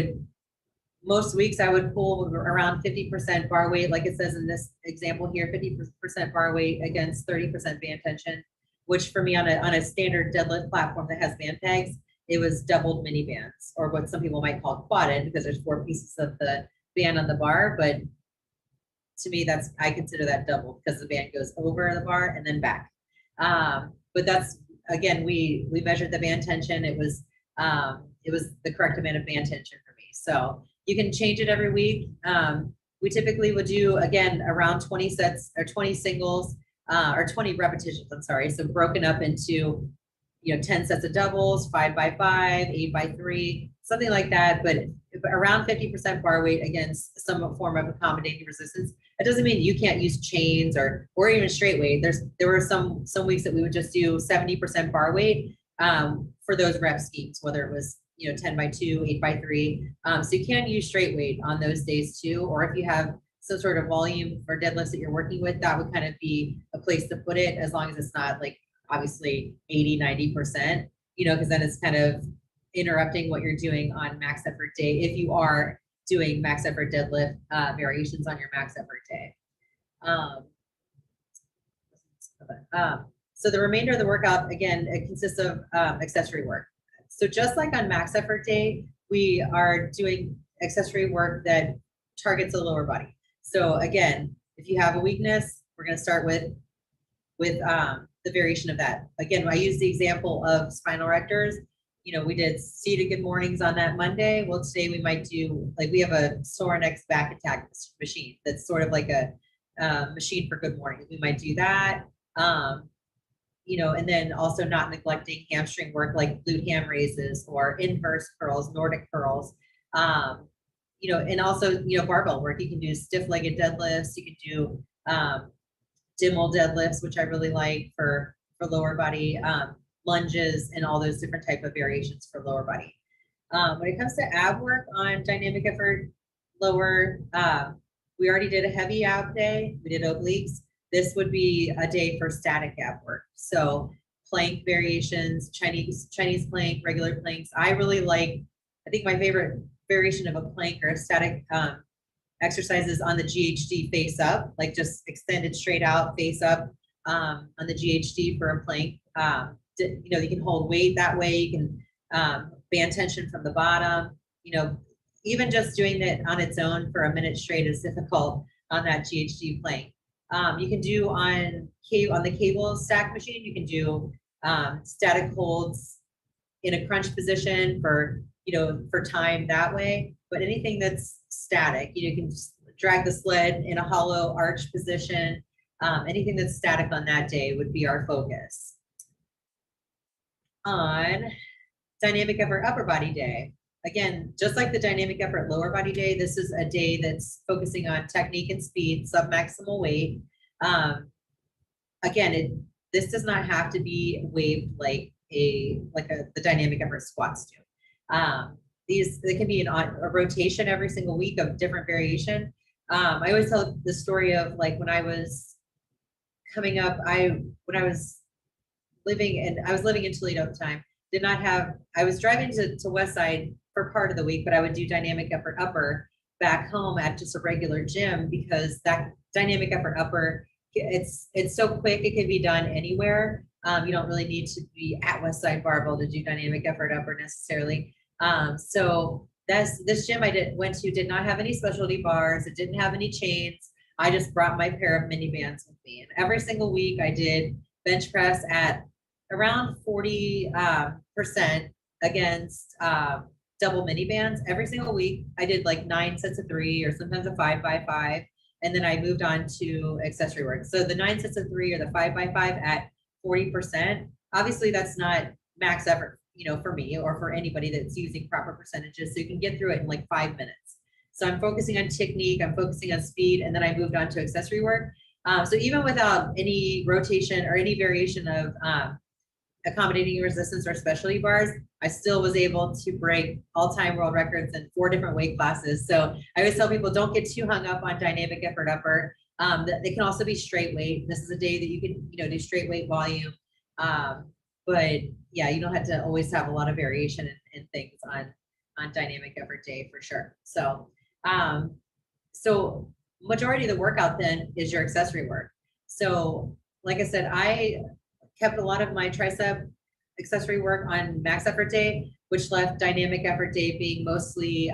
Speaker 2: most weeks I would pull around 50% bar weight, like it says in this example here, 50% bar weight against 30% band tension, which for me on a standard deadlift platform that has band pegs, it was doubled mini bands, or what some people might call quadded, because there's 4 pieces of the band on the bar. But to me, I consider that double, because the band goes over the bar and then back. But that's, again, we measured the band tension. It was the correct amount of band tension for me. So you can change it every week. We typically would do, again, around 20 sets or 20 singles, or 20 repetitions, I'm sorry. So broken up into, 10 sets of doubles, 5x5, 8x3, something like that. But around 50% bar weight against some form of accommodating resistance. It doesn't mean you can't use chains or even straight weight. There were some weeks that we would just do 70% bar weight for those rep schemes, whether it was 10x2, 8x3. So you can use straight weight on those days too, or if you have some sort of volume or deadlifts that you're working with, that would kind of be a place to put it, as long as it's not like obviously 80-90%, because then it's kind of interrupting what you're doing on max effort day, if you are doing max effort deadlift variations on your max effort day. So the remainder of the workout, again, it consists of accessory work. So just like on max effort day, we are doing accessory work that targets the lower body. So again, if you have a weakness, we're going to start with the variation of that. Again, I use the example of spinal erectors. We did seated good mornings on that Monday. Well, today we might do, like, we have a Sorinex back attack machine that's sort of like a machine for good mornings. We might do that. And then also not neglecting hamstring work like glute ham raises or inverse curls, Nordic curls. And also, barbell work. You can do stiff-legged deadlifts. You can do Dimmel deadlifts, which I really like for lower body, lunges, and all those different type of variations for lower body. When it comes to ab work on dynamic effort lower, we already did a heavy ab day. We did obliques. This would be a day for static ab work. So plank variations, Chinese plank, regular planks. I think my favorite variation of a plank or a static exercises on the GHD face up, like just extended straight out face up on the GHD for a plank. You can hold weight that way. You can band tension from the bottom. Even just doing it on its own for a minute straight is difficult on that GHD plank. You can do on the cable stack machine, you can do static holds in a crunch position for time that way. But anything that's static, you can just drag the sled in a hollow arch position. Anything that's static on that day would be our focus. On dynamic effort upper body day, again, just like the dynamic effort lower body day, this is a day that's focusing on technique and speed, submaximal weight. Again, this does not have to be waived like the dynamic effort squats do. They can be a rotation every single week of different variation. I always tell the story of like when I was coming up, when I was living in Toledo at the time, I was driving to West Side for part of the week, but I would do dynamic effort upper back home at just a regular gym, because that dynamic effort upper, it's so quick, it can be done anywhere. You don't really need to be at West Side Barbell to do dynamic effort upper necessarily. So this gym went to did not have any specialty bars. It didn't have any chains. I just brought my pair of mini bands with me, and every single week I did bench press at around 40% against double mini bands every single week. I did like 9 sets of 3 or sometimes a 5x5. And then I moved on to accessory work. So the 9 sets of 3 or the 5x5 at 40%, obviously that's not max effort, for me or for anybody that's using proper percentages. So you can get through it in like 5 minutes. So I'm focusing on technique, I'm focusing on speed, and then I moved on to accessory work. So even without any rotation or any variation of accommodating resistance or specialty bars, I still was able to break all-time world records in 4 different weight classes. So I always tell people, don't get too hung up on dynamic effort upper. They can also be straight weight. This is a day that you can, do straight weight volume. But yeah, you don't have to always have a lot of variation in things on dynamic effort day for sure. So, so majority of the workout then is your accessory work. So like I said, I kept a lot of my tricep accessory work on max effort day, which left dynamic effort day being mostly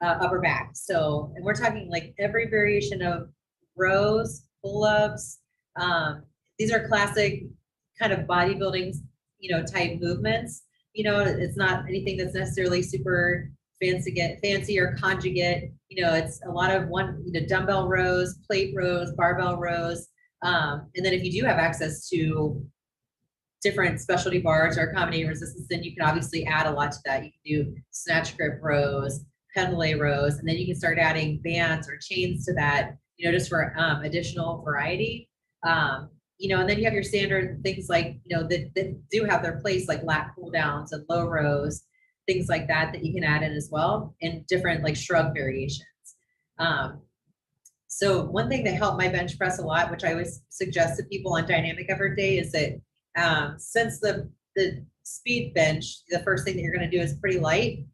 Speaker 2: upper back. So, and we're talking like every variation of rows, pull-ups. These are classic kind of bodybuilding, type movements. It's not anything that's necessarily super fancy or conjugate. It's a lot of dumbbell rows, plate rows, barbell rows. And then if you do have access to different specialty bars or accommodating resistance, then you can obviously add a lot to that. You can do snatch grip rows, pendlay rows, and then you can start adding bands or chains to that, just for additional variety. And then you have your standard things like, that do have their place, like lat pull downs and low rows, things like that you can add in as well, and different like shrug variations. So one thing that helped my bench press a lot, which I always suggest to people on dynamic effort day, is that since the speed bench, the first thing that you're going to do is pretty light.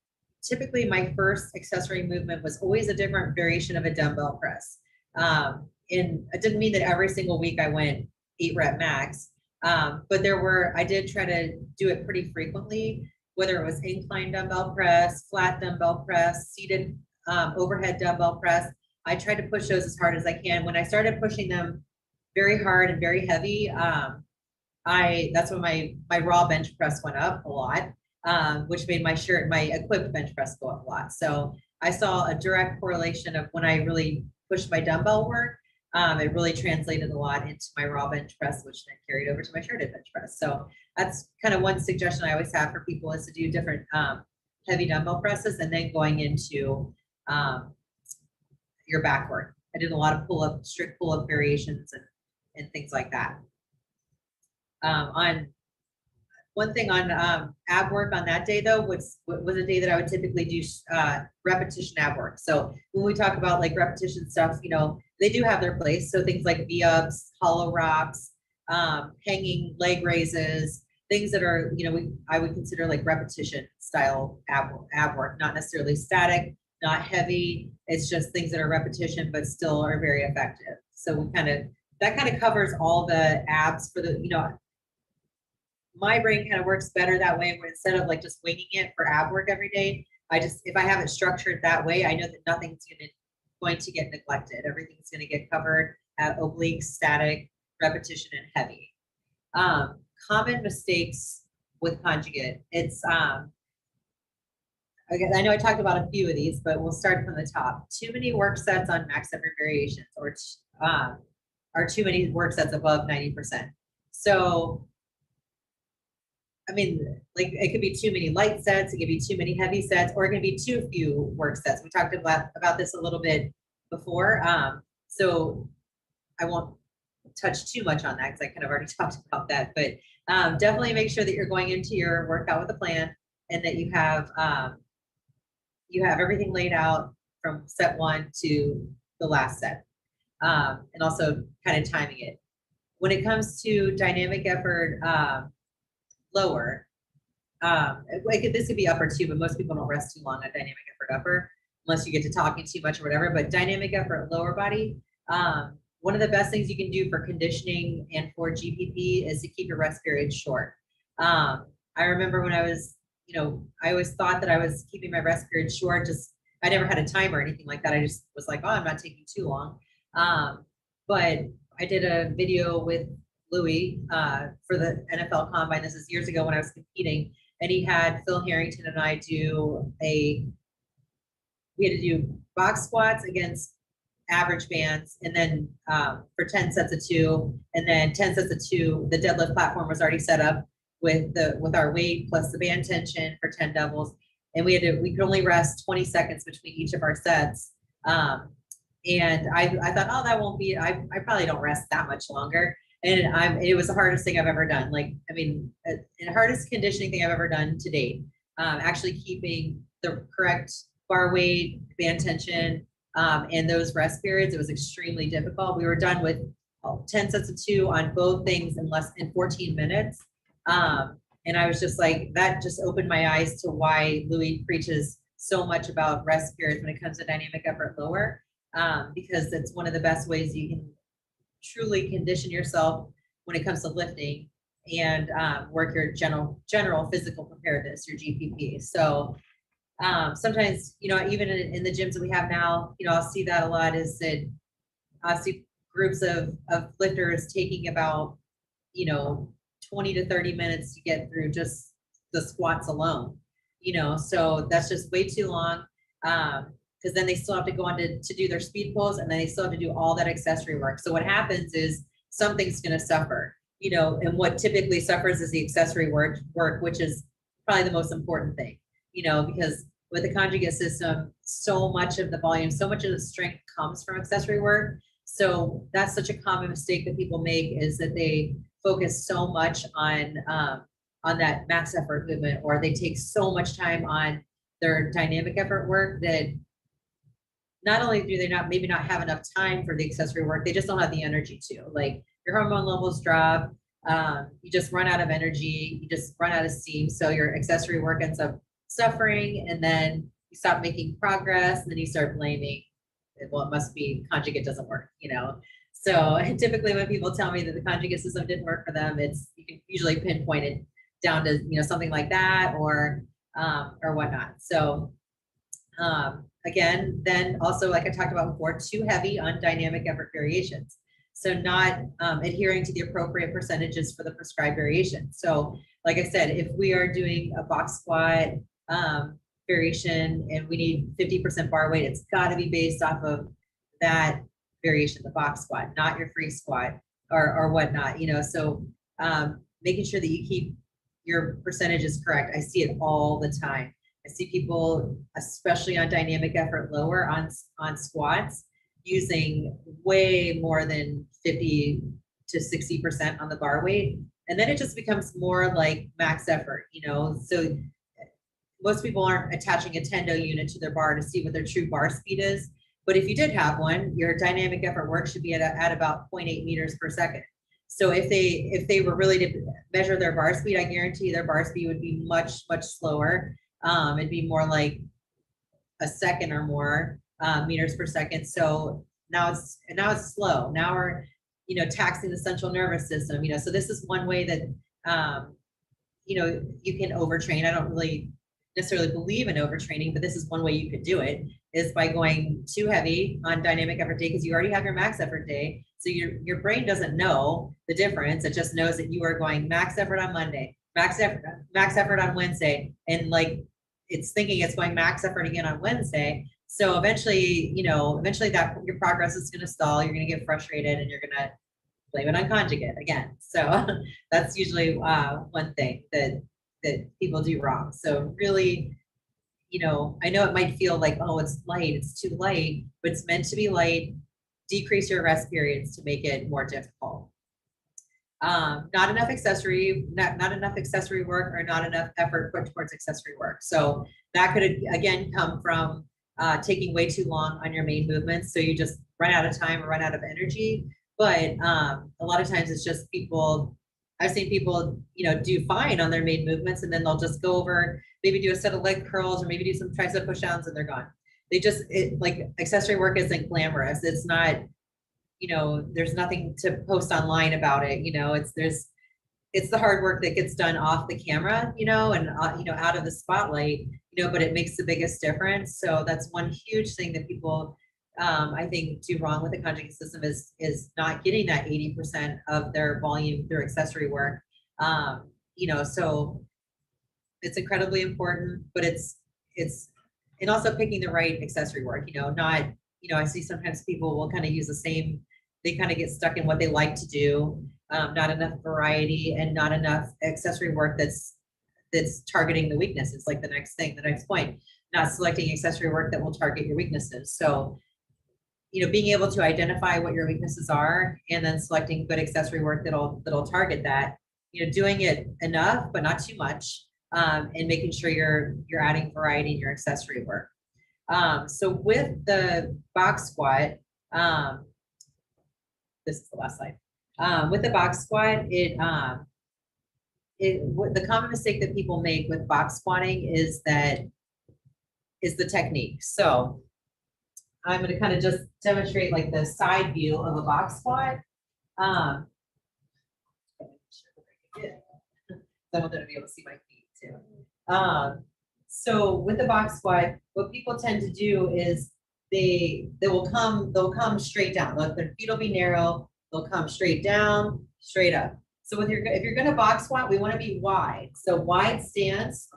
Speaker 2: Typically my first accessory movement was always a different variation of a dumbbell press. And it didn't mean that every single week I went 8 rep max, but I did try to do it pretty frequently, whether it was incline dumbbell press, flat dumbbell press, seated overhead dumbbell press. I tried to push those as hard as I can. When I started pushing them very hard and very heavy, that's when my raw bench press went up a lot, which made my equipped bench press go up a lot. So I saw a direct correlation of when I really pushed my dumbbell work, it really translated a lot into my raw bench press, which then carried over to my shirted bench press. So that's kind of one suggestion I always have for people, is to do different heavy dumbbell presses and then going into your back work. I did a lot of strict pull-up variations and things like that. On one thing on ab work on that day though was a day that I would typically do repetition ab work. So when we talk about like repetition stuff, they do have their place. So things like V-ups, hollow rocks, hanging leg raises, things that are, I would consider like repetition style ab work, not necessarily static, not heavy. It's just things that are repetition, but still are very effective. So that kind of covers all the abs for the, my brain kind of works better that way, where instead of like just winging it for ab work every day, if I have it structured that way, I know that nothing's going to get neglected. Everything's going to get covered at oblique, static, repetition, and heavy. Common mistakes with conjugate. It's, again, I know I talked about a few of these, but we'll start from the top. Too many work sets on max effort variations, or too many work sets above 90%. So, I mean, like it could be too many light sets, it could be too many heavy sets, or it can be too few work sets. We talked about this a little bit before. So I won't touch too much on that because I kind of already talked about that, but definitely make sure that you're going into your workout with a plan and that you have everything laid out from set 1 to the last set, and also kind of timing it. When it comes to dynamic effort lower, this could be upper too, but most people don't rest too long on dynamic effort upper unless you get to talking too much or whatever. But dynamic effort lower body, one of the best things you can do for conditioning and for GPP is to keep your rest period short. I remember when I was, I always thought that I was keeping my rest period short. Just I never had a timer or anything like that. I just was like, oh, I'm not taking too long. But I did a video with Louis for the NFL Combine. This is years ago when I was competing, and he had Phil Harrington and I we had to do box squats against average bands, and then for 10 sets of 2, and then 10 sets of 2, the deadlift platform was already set up with our weight plus the band tension for 10 doubles, and we could only rest 20 seconds between each of our sets. And I thought, oh, that won't be, I probably don't rest that much longer. And it was the hardest thing I've ever done. Like, I mean, the hardest conditioning thing I've ever done to date. Actually keeping the correct bar weight, band tension, and those rest periods, it was extremely difficult. We were done with 10 sets of 2 on both things in 14 minutes. And I was just like, that just opened my eyes to why Louis preaches so much about rest periods when it comes to dynamic effort lower, because it's one of the best ways you can truly condition yourself when it comes to lifting and work your general physical preparedness, your GPP. So sometimes, even in the gyms that we have now, I'll see that a lot is that I'll see groups of lifters taking about, 20 to 30 minutes to get through just the squats alone, so that's just way too long. Because then they still have to go on to do their speed pulls, and then they still have to do all that accessory work. So what happens is something's going to suffer, and what typically suffers is the accessory work, which is probably the most important thing, because with the conjugate system, so much of the volume, so much of the strength comes from accessory work. So that's such a common mistake that people make, is that they focus so much on that max effort movement, or they take so much time on their dynamic effort work that not only do they maybe not have enough time for the accessory work, they just don't have the energy to. Like, your hormone levels drop, you just run out of energy, you just run out of steam. So your accessory work ends up suffering, and then you stop making progress, and then you start blaming, well, it must be conjugate doesn't work, So typically when people tell me that the conjugate system didn't work for them, you can usually pinpoint it down to, something like that or whatnot. So again, then also, like I talked about before, too heavy on dynamic effort variations. So not adhering to the appropriate percentages for the prescribed variation. So like I said, if we are doing a box squat variation and we need 50% bar weight, it's got to be based off of that variation, the box squat, not your free squat or whatnot, so making sure that you keep your percentages correct. I see it all the time. I see people, especially on dynamic effort lower on squats, using way more than 50 to 60% on the bar weight. And then it just becomes more like max effort, so most people aren't attaching a tendo unit to their bar to see what their true bar speed is. But if you did have one, your dynamic effort work should be at about 0.8 meters per second. So if they were really to measure their bar speed, I guarantee their bar speed would be much, much slower. It'd be more like a second or more meters per second. So now it's slow. Now we're, taxing the central nervous system, so this is one way that, you can overtrain. I don't really necessarily believe in overtraining, but this is one way you could do it, is by going too heavy on dynamic effort day, because you already have your max effort day. So your brain doesn't know the difference. It just knows that you are going max effort on Monday, max effort on Wednesday, and like it's thinking it's going max effort again on Wednesday. So eventually that your progress is going to stall. You're going to get frustrated, and you're going to blame it on conjugate again. So that's usually one thing that people do wrong. So really, I know it might feel like, oh, it's light, it's too light, but it's meant to be light decrease your rest periods to make it more difficult. Not enough accessory work, or not enough effort put towards accessory work. So that could again come from taking way too long on your main movements, so you just run out of time or run out of energy. But a lot of times it's just I've seen people, do fine on their main movements, and then they'll just go over, maybe do a set of leg curls, or maybe do some tricep push downs, and they're gone. Like accessory work isn't glamorous. It's not, there's nothing to post online about it. It's the hard work that gets done off the camera, and out of the spotlight, but it makes the biggest difference. So that's one huge thing that people, I think, do wrong with the conjugate system is not getting that 80% of their volume through accessory work. So it's incredibly important, but and also picking the right accessory work, not, I see sometimes people will kind of use they kind of get stuck in what they like to do. Not enough variety and not enough accessory work that's targeting the weaknesses. Like the next point, not selecting accessory work that will target your weaknesses. So, being able to identify what your weaknesses are, and then selecting good accessory work that'll target that, doing it enough, but not too much, and making sure you're adding variety in your accessory work. So with the box squat, this is the last slide. With the box squat, the common mistake that people make with box squatting is the technique. So I'm going to kind of just demonstrate like the side view of a box squat. I want them to be able to see my feet too. So with the box squat, what people tend to do is they'll come straight down. Their feet will be narrow. They'll come straight down, straight up. So if you're going to box squat, we want to be wide. So wide stance,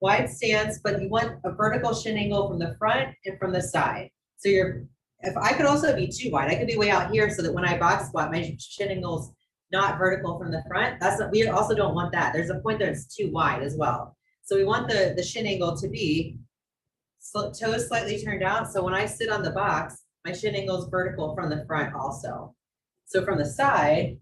Speaker 2: wide stance, but you want a vertical shin angle from the front and from the side. So if I could also be too wide, I could be way out here so that when I box squat, my shin angle's not vertical from the front. We also don't want that. There's a point that it's too wide as well. So we want the shin angle to be toes slightly turned out. So when I sit on the box, my shin angle is vertical from the front also. So from the side,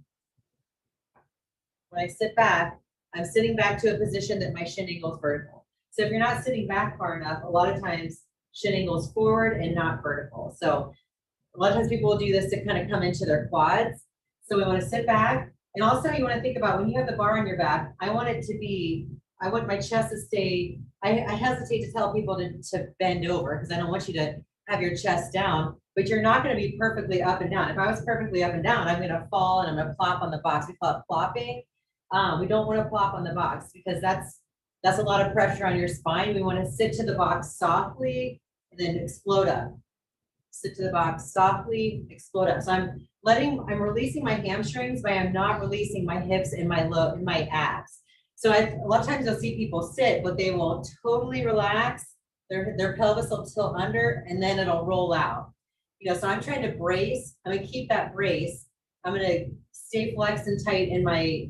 Speaker 2: when I sit back, I'm sitting back to a position that my shin angle is vertical. So if you're not sitting back far enough, a lot of times shin angle is forward and not vertical. So a lot of times people will do this to kind of come into their quads. So we want to sit back. And also you want to think about when you have the bar on your back, I want my chest to stay, I hesitate to tell people to bend over because I don't want you to have your chest down, but you're not going to be perfectly up and down. If I was perfectly up and down, I'm going to fall and I'm going to plop on the box. We call it plopping. We don't want to plop on the box because that's a lot of pressure on your spine. We want to sit to the box softly and then explode up. Sit to the box softly, explode up. So I'm releasing my hamstrings, but I'm not releasing my hips and my abs. So a lot of times you'll see people sit, but they will totally relax. Their pelvis will tilt under and then it'll roll out. So I'm trying to brace. I'm going to keep that brace. I'm going to stay flexed and tight in my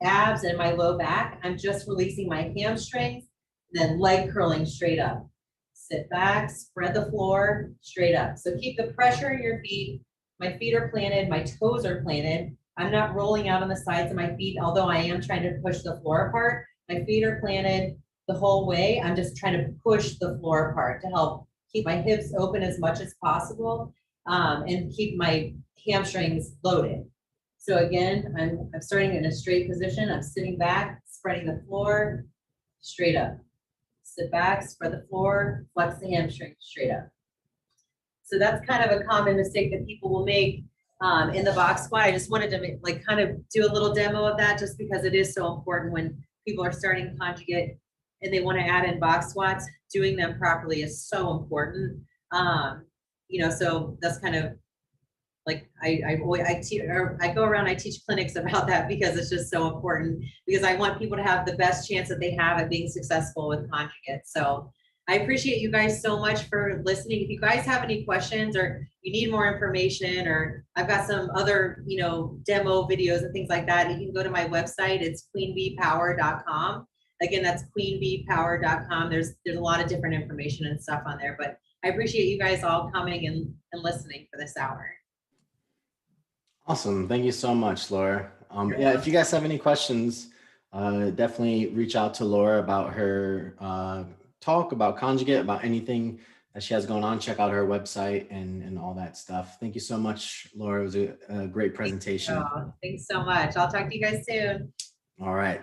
Speaker 2: abs and my low back. I'm just releasing my hamstrings, and then leg curling straight up. Sit back, spread the floor, straight up. So keep the pressure in your feet. My feet are planted, my toes are planted. I'm not rolling out on the sides of my feet, although I am trying to push the floor apart. My feet are planted the whole way. I'm just trying to push the floor apart to help keep my hips open as much as possible, and keep my hamstrings loaded. So again, I'm starting in a straight position. I'm sitting back, spreading the floor, straight up. Sit back, spread the floor, flex the hamstring, straight up. So that's kind of a common mistake that people will make in the box squat. I just wanted to kind of do a little demo of that just because it is so important when people are starting conjugate and they want to add in box squats. Doing them properly is so important. So that's kind of like I go around, I teach clinics about that because it's just so important, because I want people to have the best chance that they have at being successful with conjugate. So I appreciate you guys so much for listening. If you guys have any questions or you need more information, or I've got some other, demo videos and things like that, you can go to my website. It's queenbeepower.com. Again, that's queenbeepower.com. There's a lot of different information and stuff on there, but I appreciate you guys all coming and listening for this hour.
Speaker 1: Awesome. Thank you so much, Laura.
Speaker 2: You're
Speaker 1: Yeah, if you guys have any questions, definitely reach out to Laura about her talk, about Conjugate, about anything that she has going on. Check out her website and all that stuff. Thank you so much, Laura. It was a great presentation.
Speaker 2: Thanks so much. I'll talk to you guys soon.
Speaker 1: All right.